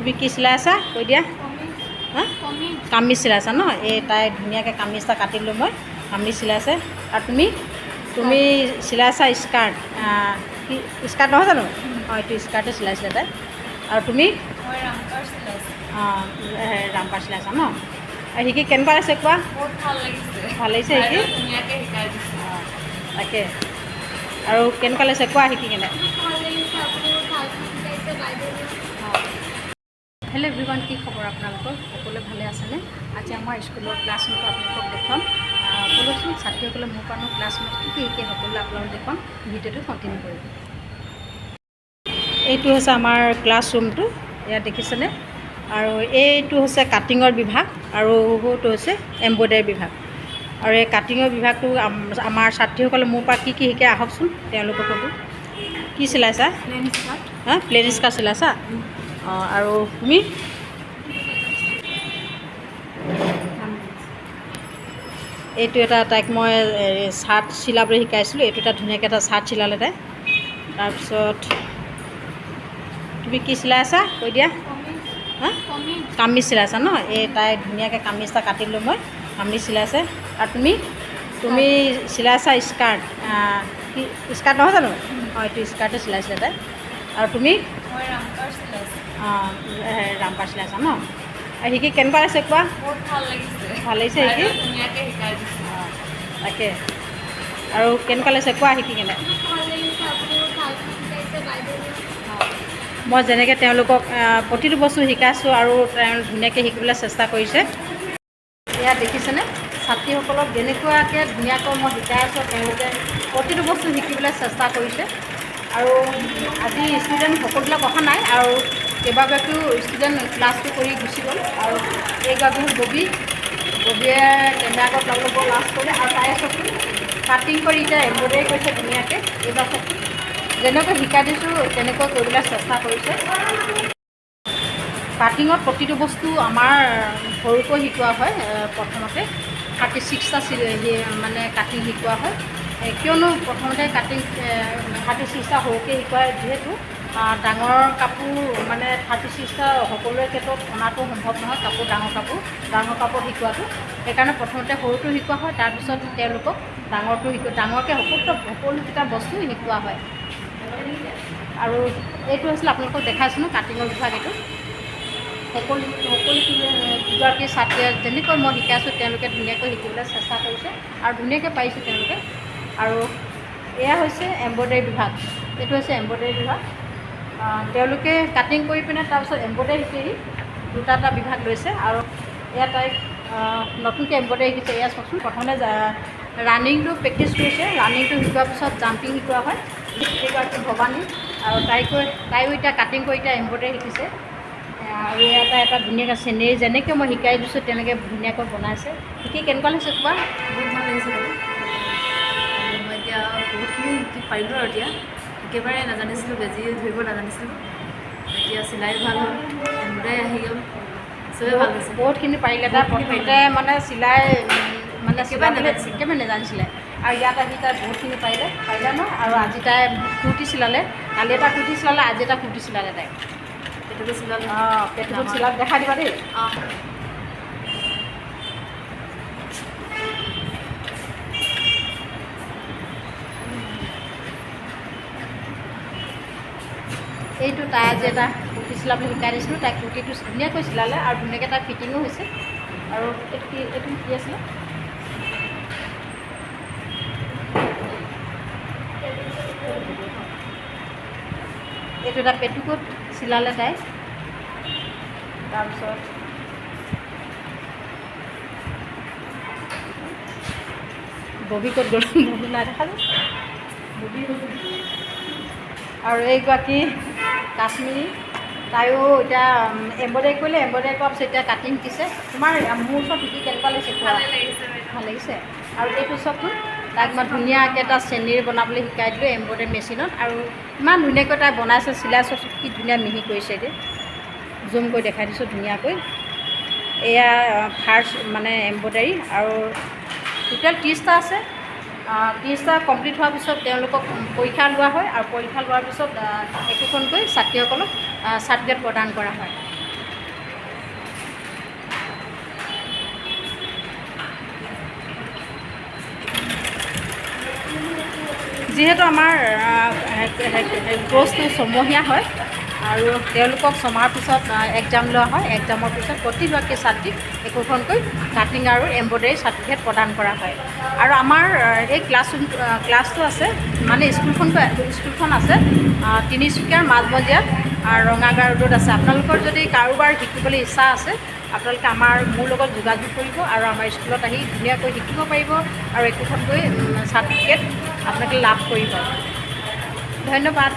তুমি কি চিলাই আছা কৈ দিয়া হা কামিজ চিলাই আছা ন এই তাই ধুনীয়াকৈ কামিজ এটা কাটিলোঁ মই কামিজ চিলাই আছে আৰু তুমি চিলাই আছা স্কাৰ্ট কি স্কাৰ্ট নহয় জানো অঁ এইটো স্কাৰ্টে চিলাইছিলে তাই আৰু তুমি অঁ ৰামপাৰ চিলাই আছা ন আৰু শিকি কেনেকুৱা লাগিছে কোৱা ভাল লাগিছে শিকি অঁ তাকে আৰু কেনেকুৱা লাগিছে কোৱা শিকি কেনে হেল্ল' এভৰিৱান কি খবৰ আপোনালোকৰ সকলোৱে ভালে আছেনে আজি আমাৰ স্কুলৰ ক্লাছৰুমটো আপোনালোকক দেখুৱাম ব'লকচোন ছাত্ৰীসকলে মোৰ পৰা ক্লাছৰুমত কি কি শিকে সকলোৱে আপোনালোক দেখুৱাম ভিডিঅ'টো কণ্টিনিউ কৰিব এইটো হৈছে আমাৰ ক্লাছৰুমটো ইয়াত দেখিছেনে আৰু এইটো হৈছে কাটিঙৰ বিভাগ আৰু সৰুটো হৈছে এম্ব্ৰইডাৰী বিভাগ আৰু এই কাটিঙৰ বিভাগটো আমাৰ ছাত্ৰীসকলে মোৰ পৰা কি কি শিকে আহকচোন তেওঁলোককো কি চিলাইছা হা প্লেন স্কাৰ্ট চিলাইছা অঁ আৰু তুমি এইটো এটা তাইক মই চাৰ্ট চিলাবলৈ শিকাইছিলোঁ এইটো এটা ধুনীয়াকৈ এটা চাৰ্ট চিলালে তাই তাৰপিছত তুমি কি চিলাই আছা কৈ দিয়া হা কামিজ চিলাইছা ন এই তাই ধুনীয়াকৈ কামিজ এটা কাটিলোঁ মই কামিজ চিলাইছে আৰু তুমি চিলাই আছা স্কাৰ্ট কি স্কাৰ্ট নহয় জানো অঁ এইটো স্কাৰ্টে চিলাইছিলে তাই আৰু তুমি অঁ ৰামপাৰ চিলাইছা ন আৰু শিকি কেনেকুৱা লাগিছে কোৱা ভাল লাগিছে শিকি অঁ তাকে আৰু কেনেকুৱা লাগিছে কোৱা শিকি কেনে মই যেনেকৈ তেওঁলোকক প্ৰতিটো বস্তু শিকাইছোঁ আৰু তেওঁলোক ধুনীয়াকৈ শিকিবলৈ চেষ্টা কৰিছে ইয়াত দেখিছেনে ছাত্ৰীসকলক যেনেকুৱাকৈ ধুনীয়াকৈ মই শিকাই আছোঁ তেওঁলোকে প্ৰতিটো বস্তু শিকিবলৈ চেষ্টা কৰিছে আৰু আজি ষ্টুডেণ্ট সকলোবিলাক অহা নাই আৰু কেইবাগৰাকীও ষ্টুডেণ্ট ক্লাছটো কৰি গুচি গ'ল আৰু এইগৰাকী হ'ল ববিয়ে কেমেৰা আগত ল'ব লাষ্ট কৰিলে আৰু তাই চকু কাটিং কৰি এতিয়া এম্ব্ৰইডাৰী কৰিছে ধুনীয়াকৈ এইবাৰ চকু যেনেকৈ শিকাই দিছোঁ তেনেকৈ কৰিবলৈ চেষ্টা কৰিছে কাটিঙত প্ৰতিটো বস্তু আমাৰ সৰুকৈ শিকোৱা হয় প্ৰথমতে 36টা মানে কাটিং শিকোৱা হয় কিয়নো প্ৰথমতে কাটিং 36টা সৰুকৈ শিকোৱা যিহেতু ডাঙৰ কাপোৰ মানে 36টা সকলোৰে ক্ষেত্ৰত অনাটো সম্ভৱ নহয় ডাঙৰ কাপোৰ শিকোৱাটো সেইকাৰণে প্ৰথমতে সৰুটো শিকোৱা হয় তাৰপিছত তেওঁলোকক ডাঙৰকৈ সকলোকেইটা বস্তু শিকোৱা হয় আৰু এইটো হৈছিলে আপোনালোকক দেখাইছোঁ ন কাটিঙৰ বিভাগ এইটো সকলোগৰাকী ছাত্ৰীয়ে যেনেকৈ মই শিকাইছোঁ তেওঁলোকে ধুনীয়াকৈ শিকিবলৈ চেষ্টা কৰিছে আৰু ধুনীয়াকৈ পাৰিছে তেওঁলোকে আৰু এয়া হৈছে এম্ব্ৰইডাৰী বিভাগ এইটো হৈছে এম্ব্ৰইডাৰী বিভাগ তেওঁলোকে কাটিং কৰি পিনে তাৰপিছত এম্ব্ৰইডাৰী শিকি দুটা বিভাগ লৈছে আৰু এয়া তাইক নতুনকৈ এম্ব্ৰইডাৰী শিকিছে এয়া চাওকচোন প্ৰথমে ৰানিংটো প্ৰেক্টিছ কৰিছে ৰানিংটো শিকোৱাৰ পিছত জাম্পিং শিকোৱা হয় এইগৰাকী ভৱানী আৰু তাইও এতিয়া কাটিং কৰি এতিয়া এম্ব্ৰইডাৰী শিকিছে আৰু এটা ধুনীয়াকৈ চেনেৰী যেনেকৈ মই শিকাই দিছোঁ তেনেকৈ ধুনীয়াকৈ বনাইছে শিকি কেনেকুৱা লাগিছে কোৱা বহুত ভাল লাগিছে বাৰু মই এতিয়া বহুতখিনি শিকি পাৰিলোঁ আৰু এতিয়া একেবাৰে নাজানিছিলোঁ বেজি ধৰিব নাজানিছিলোঁ এতিয়া চিলাই ভাল হ'ল এম্ব্ৰইডাৰী আহি গ'ল চবেই ভাল হৈছে বহুতখিনি পাৰিলে তাই প্ৰথমতে মানে চিলাই মানে একেবাৰে নাজানিছিলে আৰু ইয়াত আহি তাই বহুতখিনি পাৰিলে ন আৰু আজি তাই কুৰ্তি চিলালে কালি এটা কুৰ্তি চিলালে আজি এটা কুৰ্তি চিলালে তাই পেটুটো চিলালে অঁ পেটুটো চিলালে দেখাই দিবা দেই অঁ এইটো তাই আজি এটা কুৰ্তি চিলাবলৈ শিকাই দিছিলোঁ তাই কুৰ্তিটো ধুনীয়াকৈ চিলালে আৰু ধুনীয়াকৈ তাই ফিটিঙো হৈছে আৰু এইটো কি আছিলে এইটো এটা পেটিকোট চিলালে তাই তাৰপিছত ববি ক'ত গ'ল ববি নাই দেখা যে আৰু এইগৰাকী কাশ্মীৰী তাইও এতিয়া এম্ব্ৰইডাৰী কৰিলে এম্ব্ৰইডাৰী কৰাৰ পিছত এতিয়া কাটিং শিকিছে তোমাৰ মোৰ ওচৰত শিকি কেনেকুৱা লাগিছে ভাল লাগিছে আৰু এইটো চবটো তাইক মই ধুনীয়াকৈ এটা চেনেৰী বনাবলৈ শিকাই দিলোঁ এম্ব্ৰইডাৰী মেচিনত আৰু ইমান ধুনীয়াকৈ তাই বনাইছে চিলাই চব কি ধুনীয়া মিহি কৰিছে এতিয়া জুম কৰি দেখাই দিছোঁ ধুনীয়াকৈ এয়া ফাৰ্ষ্ট মানে এম্ব্ৰইডাৰী আৰু টোটেল 30টা আছে 30টা কমপ্লিট হোৱাৰ পিছত তেওঁলোকক পৰীক্ষা লোৱা হয় আৰু পৰীক্ষা লোৱাৰ পিছত একোখনকৈ ছাত্ৰীসকলক চাৰ্টিফিকেট প্ৰদান কৰা হয় যিহেতু আমাৰ কোৰ্চটো ছমহীয়া হয় আৰু তেওঁলোকক ছমাহৰ পিছত এক্সাম লোৱা হয়। এক্সামৰ পিছত প্ৰতিগৰাকী ছাত্ৰীক একোখনকৈ কাটিং আৰু এম্ব্ৰইডাৰী চাৰ্টিফিকেট প্ৰদান কৰা হয়। আৰু আমাৰ এই ক্লাছটো আছে মানে স্কুলখন আছে তিনিচুকীয়াৰ মাজমজিয়াত ৰঙাগাঁও ৰোডত আছে। আপোনালোকৰ যদি কাৰোবাৰ শিকিবলৈ ইচ্ছা আছে আপোনালোকে মোৰ লগত যোগাযোগ কৰিব আৰু আমাৰ স্কুলত আহি ধুনীয়াকৈ শিকিব পাৰিব আৰু একোখনকৈ চাৰ্টিফিকেট আপোনালোকে লাভ কৰিব। ধন্যবাদ।